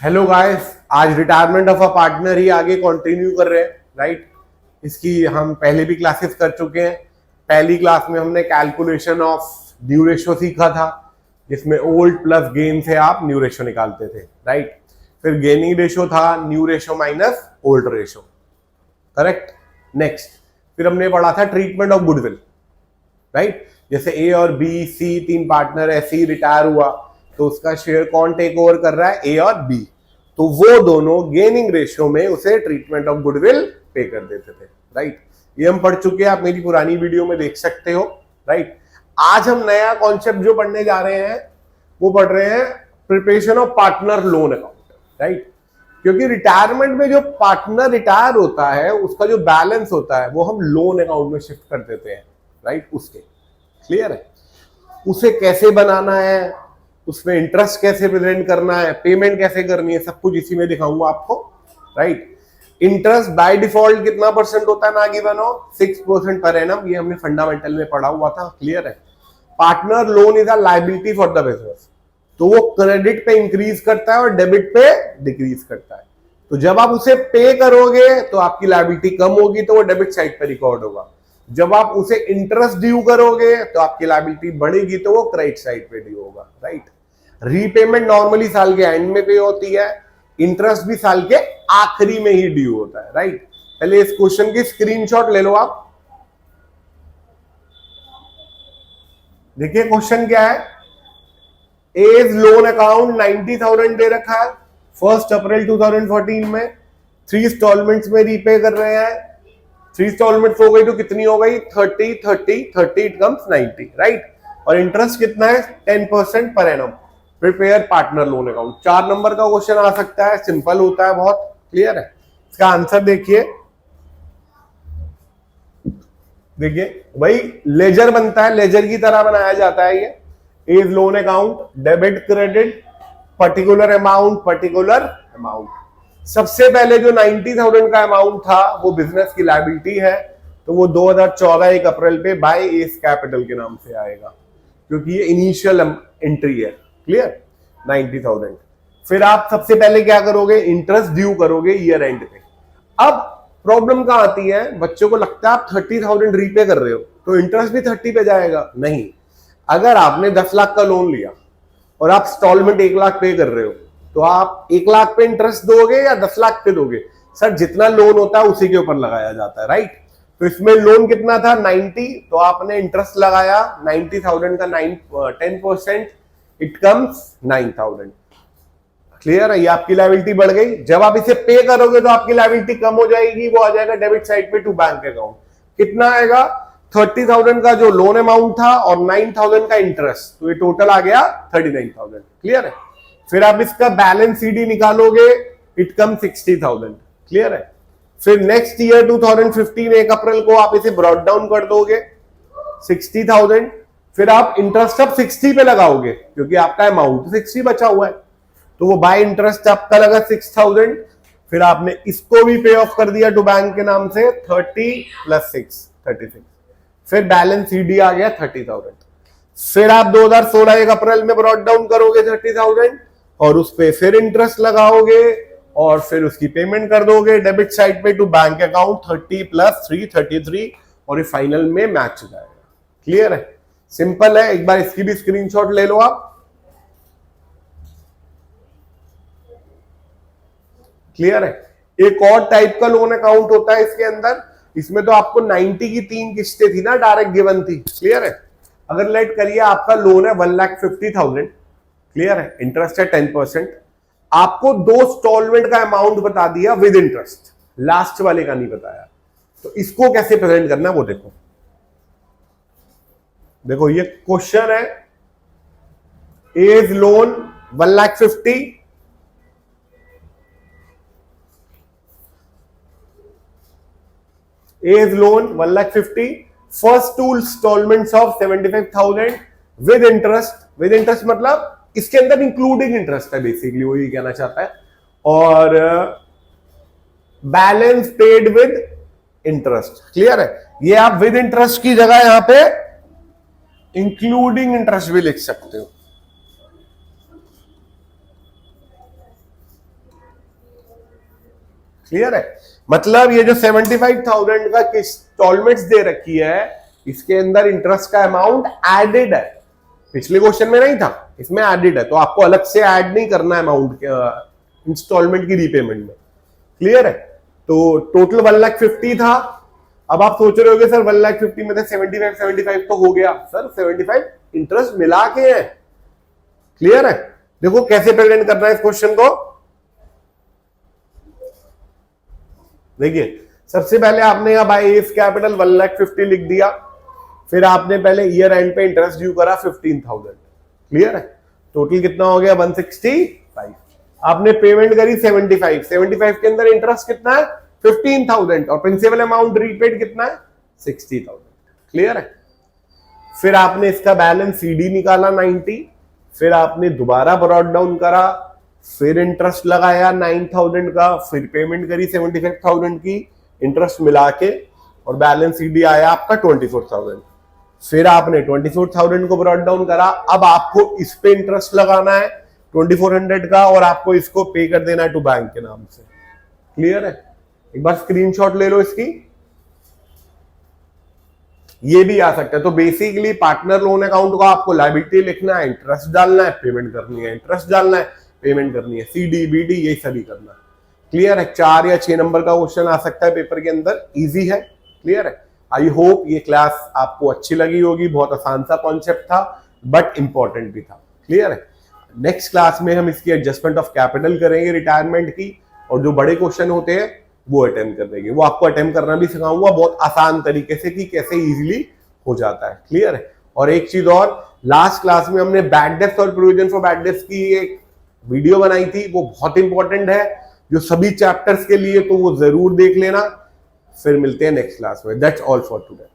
Hello guys, आज retirement of a partner ही आगे continue कर रहे हैं, राइट। इसकी हम पहले भी क्लासेस कर चुके हैं। पहली क्लास में हमने कैलकुलेशन ऑफ न्यू रेशो सीखा था, जिसमें ओल्ड प्लस गेन से आप न्यू रेशो निकालते थे, राइट। फिर गेनिंग रेशो था new ratio minus old ratio, correct. Next फिर हमने पढ़ा था ट्रीटमेंट ऑफ गुडविल, राइट। जैसे ए और बी सी तीन पार्टनर ऐसे ही रिटायर हुआ तो उसका शेयर कौन टेक ओवर कर रहा है, ए और बी। तो वो दोनों गेनिंग रेशियो में उसे ट्रीटमेंट ऑफ गुडविल पे कर देते थे, राइट। ये हम पढ़ चुके हैं, आप मेरी पुरानी वीडियो में देख सकते हो, राइट। आज हम नया कॉन्सेप्ट जो पढ़ने जा रहे हैं वो पढ़ रहे हैं preparation of partner loan account, right. क्योंकि रिटायरमेंट में जो पार्टनर रिटायर होता है उसका जो बैलेंस होता है वो हम लोन अकाउंट में शिफ्ट कर देते हैं, राइट। उसके क्लियर है, उसे कैसे बनाना है, उसमें इंटरेस्ट कैसे प्रेजेंट करना है, पेमेंट कैसे करनी है, सब कुछ इसी में दिखाऊंगा आपको, राइट। इंटरेस्ट बाय डिफॉल्ट कितना परसेंट होता है ना गिवन हो, 6% पर एनम, ये हमने फंडामेंटल में पढ़ा हुआ था, क्लियर है। Partner loan is a liability for the business, तो वो क्रेडिट पे इंक्रीज करता है और डेबिट पे डिक्रीज करता है। तो जब आप उसे पे करोगे तो आपकी लायबिलिटी कम होगी, तो वो डेबिट साइड पे रिकॉर्ड होगा। जब आप उसे इंटरेस्ट ड्यू करोगे तो आपकी लायबिलिटी बढ़ेगी, तो वो क्रेडिट साइड पे ड्यू होगा, राइट। रीपेमेंट नॉर्मली साल के एंड में पे होती है, इंटरेस्ट भी साल के आखिरी में ही ड्यू होता है, राइट। पहले इस क्वेश्चन की स्क्रीनशॉट ले लो आप। देखिए क्वेश्चन क्या है, एज लोन अकाउंट 90,000 दे रखा है, 1 अप्रैल 2014 में 3 इंस्टॉलमेंट्स में रीपे कर रहे हैं। 3 इंस्टॉलमेंट्स हो गई तो कितनी हो गई, 30 30 30, इट कम्स 90, राइट। और इंटरेस्ट कितना है, 10% per annum. Prepare partner loan account, 4 number का क्वेश्चन आ सकता है, सिंपल होता है बहुत, क्लियर है। इसका आंसर देखिए, देखिए भाई लेजर बनता है, लेजर की तरह बनाया जाता है ये। As loan account, debit credit, particular amount. सबसे पहले जो 90,000 का अमाउंट था वो बिजनेस की लायबिलिटी है, तो वो 2014 1 अप्रैल पे बाय एज कैपिटल के नाम से आएगा, क्योंकि ये इनिशियल एंट्री है, क्लियर। 90,000। फिर आप सबसे पहले क्या करोगे, इंटरेस्ट ड्यू करोगे ईयर एंड पे। अब प्रॉब्लम कहां आती है, बच्चों को लगता है आप 30,000 रीपे कर रहे हो तो इंटरेस्ट भी 30 पे जाएगा, नहीं। अगर आपने 10 लाख का लोन लिया और आप इंस्टॉलमेंट 1 लाख पे कर रहे हो तो आप 1 लाख पे इंटरेस्ट दोगे या 10 लाख पे दोगे, सर जितना लोन होता है उसी के ऊपर लगाया जाता है, राइट। तो इसमें लोन कितना था 90, तो आपने इंटरेस्ट लगाया 90,000 का 10%, इट कम्स 9,000, क्लियर है। ये आपकी लायबिलिटी बढ़ गई। जब आप इसे पे करोगे तो आपकी लायबिलिटी कम हो जाएगी, वो आ जाएगा डेबिट साइड पे टू बैंक अकाउंट। कितना आएगा, 30,000 का जो लोन अमाउंट था और 9,000 का इंटरेस्ट, तो ये टोटल आ गया 39,000, क्लियर है। फिर आप इसका बैलेंस सीडी निकालोगे, इट कम 60,000, क्लियर है। फिर नेक्स्ट ईयर 2015 1 अप्रैल को आप इसे ब्रॉड डाउन कर दोगे 60,000। फिर आप इंटरेस्ट अब 60 पे लगाओगे क्योंकि आपका अमाउंट 60 बचा हुआ है, तो वो बाय इंटरेस्ट आपका लगा 6,000। फिर आपने इसको भी पे ऑफ कर दिया टू बैंक के नाम से, 30 + 6 36। फिर बैलेंस सीडी आ गया 30,000। फिर आप 2016 1 अप्रैल में ब्रॉड डाउन करोगे 30,000 और उस पे फिर इंटरेस्ट लगाओगे और फिर उसकी पेमेंट कर दोगे डेबिट साइड पे टू बैंक अकाउंट, 30 + 3 33, और ये फाइनल में मैच हो जाएगा, क्लियर है। सिंपल है, एक बार इसकी भी स्क्रीनशॉट ले लो आप, क्लियर है। एक और टाइप का लोन अकाउंट होता है इसके अंदर, इसमें तो आपको 90 की 3 किस्तें थी ना, डायरेक्ट गिवन थी, क्लियर है। अगर लेट करिए आपका लोन है 1,50,000, क्लियर है, इंटरेस्ट है 10%, आपको 2 इंस्टॉलमेंट का अमाउंट बता दिया विद इंटरेस्ट, लास्ट वाले का नहीं बताया, तो इसको कैसे प्रेजेंट करना है वो देखो। देखो ये क्वेश्चन है, as loan 1,50,000, as loan 1,50,000, first 2 installments of 75,000 with interest. With interest मतलब इसके अंदर इंक्लूडिंग इंटरेस्ट है, बेसिकली वही कहना चाहता है। और balance paid with interest, clear है। ये आप विद इंटरेस्ट की जगह यहां पे इंक्लूडिंग इंटरेस्ट भी लिख सकते हो, क्लियर है? मतलब ये जो 75,000 का इंस्टॉलमेंट्स दे रखी है, इसके अंदर इंटरेस्ट का अमाउंट एडेड है, पिछले क्वेश्चन में नहीं था, इसमें एडेड है, तो आपको अलग से ऐड नहीं करना है अमाउंट इंस्टॉलमेंट की रीपेमेंट में। क्लियर है? तो टोटल 1,50,000 था। अब आप सोच रहे होगे सर 1,50,000 में से 75 तो हो गया। सर 75 इंटरेस्ट मिला के है। क्लियर है? देखो कैसे प्रेजेंट करना है इस क्वेश्चन को। देखिए सबसे पहले आपने यहाँ बाय एज कैपिटल 1,50,000 लिख दिया, फिर आपने पहले ईयर एंड पे इंटरेस्ट ड्यू करा 15,000। क्लियर है? टोटल कितना हो गया 165। आपने पेमेंट करी 75 के अंदर इंटरेस्ट कितना है 15,000 और प्रिंसिपल अमाउंट रीपेड कितना है 60,000। क्लियर है? फिर आपने इसका बैलेंस सीडी निकाला 90, फिर आपने दोबारा ब्रॉट डाउन करा, फिर इंटरेस्ट लगाया 9,000 का, फिर पेमेंट करी 75,000 की इंटरेस्ट मिला के, और बैलेंस सीडी आया आपका 24,000। फिर आपने 24,000 को ब्रॉट डाउन करा। अब आपको इस पे इंटरेस्ट लगाना है 2400 का, और आपको इसको पे कर देना है टू बैंक के नाम से। क्लियर है? एक बार स्क्रीनशॉट ले लो इसकी, ये भी आ सकता है। तो बेसिकली पार्टनर लोन अकाउंट को आपको लायबिलिटी लिखना है, इंटरेस्ट डालना है, पेमेंट करनी है, इंटरेस्ट डालना है, पेमेंट करनी है, सीडी बीडी यही सभी करना है। क्लियर है? 4 या 6 नंबर का क्वेश्चन आ सकता है पेपर के अंदर, इजी है। क्लियर है? आई होप ये क्लास आपको अच्छी लगी होगी, बहुत आसान सा कॉन्सेप्ट था बट इंपॉर्टेंट भी था। क्लियर है? नेक्स्ट क्लास में हम इसकी एडजस्टमेंट ऑफ कैपिटल करेंगे रिटायरमेंट की, और जो बड़े क्वेश्चन होते हैं वो अटेम्प्ट कर देंगे। वो आपको अटेम्प्ट करना भी सिखाऊंगा बहुत आसान तरीके से कि कैसे इजीली हो जाता है। क्लियर है? और एक चीज और, लास्ट क्लास में हमने बैड डेब्ट्स और प्रोविजन फॉर बैड डेब्ट्स की एक वीडियो बनाई थी, वो बहुत इंपॉर्टेंट है जो सभी चैप्टर्स के लिए, तो वो जरूर देख लेना। फिर मिलते हैं नेक्स्ट क्लास में। That's all for today.